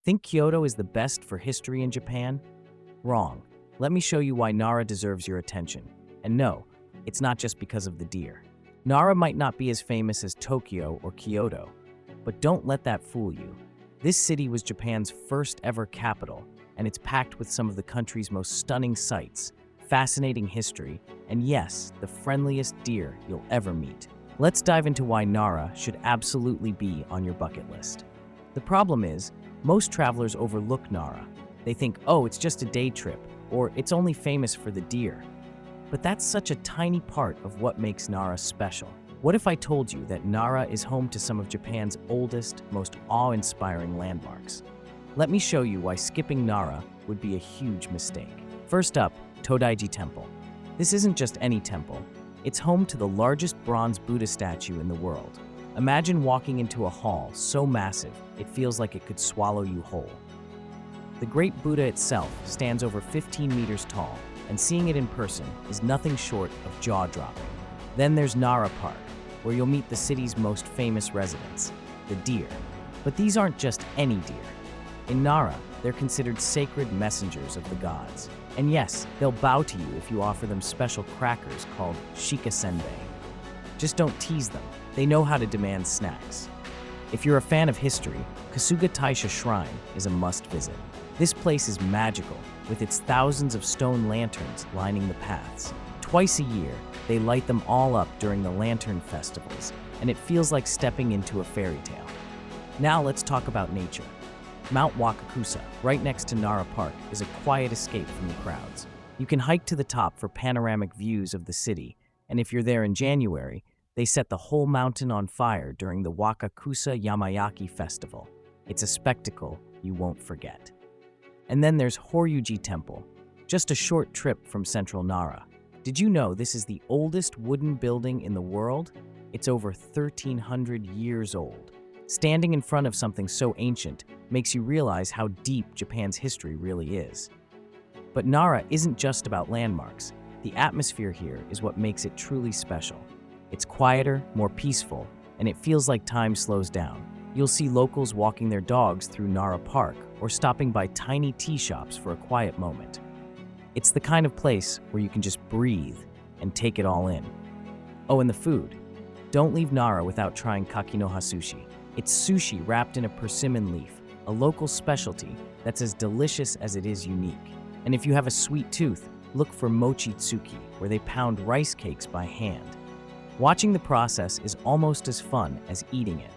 Think Kyoto is the best for history in Japan? Wrong. Let me show you why Nara deserves your attention. And no, it's not just because of the deer. Nara might not be as famous as Tokyo or Kyoto, but don't let that fool you. This city was Japan's first ever capital, and it's packed with some of the country's most stunning sights, fascinating history, and yes, the friendliest deer you'll ever meet. Let's dive into why Nara should absolutely be on your bucket list. The problem is, most travelers overlook Nara. They think, oh, it's just a day trip, or it's only famous for the deer. But that's such a tiny part of what makes Nara special. What if I told you that Nara is home to some of Japan's oldest, most awe-inspiring landmarks? Let me show you why skipping Nara would be a huge mistake. First up, Todaiji Temple. This isn't just any temple. It's home to the largest bronze Buddha statue in the world. Imagine walking into a hall so massive, it feels like it could swallow you whole. The Great Buddha itself stands over 15 meters tall, and seeing it in person is nothing short of jaw-dropping. Then there's Nara Park, where you'll meet the city's most famous residents, the deer. But these aren't just any deer. In Nara, they're considered sacred messengers of the gods. And yes, they'll bow to you if you offer them special crackers called shika senbei. Just don't tease them. They know how to demand snacks. If you're a fan of history, Kasuga Taisha Shrine is a must-visit. This place is magical, with its thousands of stone lanterns lining the paths. Twice a year, they light them all up during the lantern festivals, and it feels like stepping into a fairy tale. Now let's talk about nature. Mount Wakakusa, right next to Nara Park, is a quiet escape from the crowds. You can hike to the top for panoramic views of the city, and if you're there in January, they set the whole mountain on fire during the Wakakusa Yamayaki Festival. It's a spectacle you won't forget. And then there's Horyuji Temple, just a short trip from central Nara. Did you know this is the oldest wooden building in the world? It's over 1,300 years old. Standing in front of something so ancient makes you realize how deep Japan's history really is. But Nara isn't just about landmarks. The atmosphere here is what makes it truly special. It's quieter, more peaceful, and it feels like time slows down. You'll see locals walking their dogs through Nara Park or stopping by tiny tea shops for a quiet moment. It's the kind of place where you can just breathe and take it all in. Oh, and the food. Don't leave Nara without trying kakinoha sushi. It's sushi wrapped in a persimmon leaf, a local specialty that's as delicious as it is unique. And if you have a sweet tooth, look for mochi tsuki, where they pound rice cakes by hand. Watching the process is almost as fun as eating it.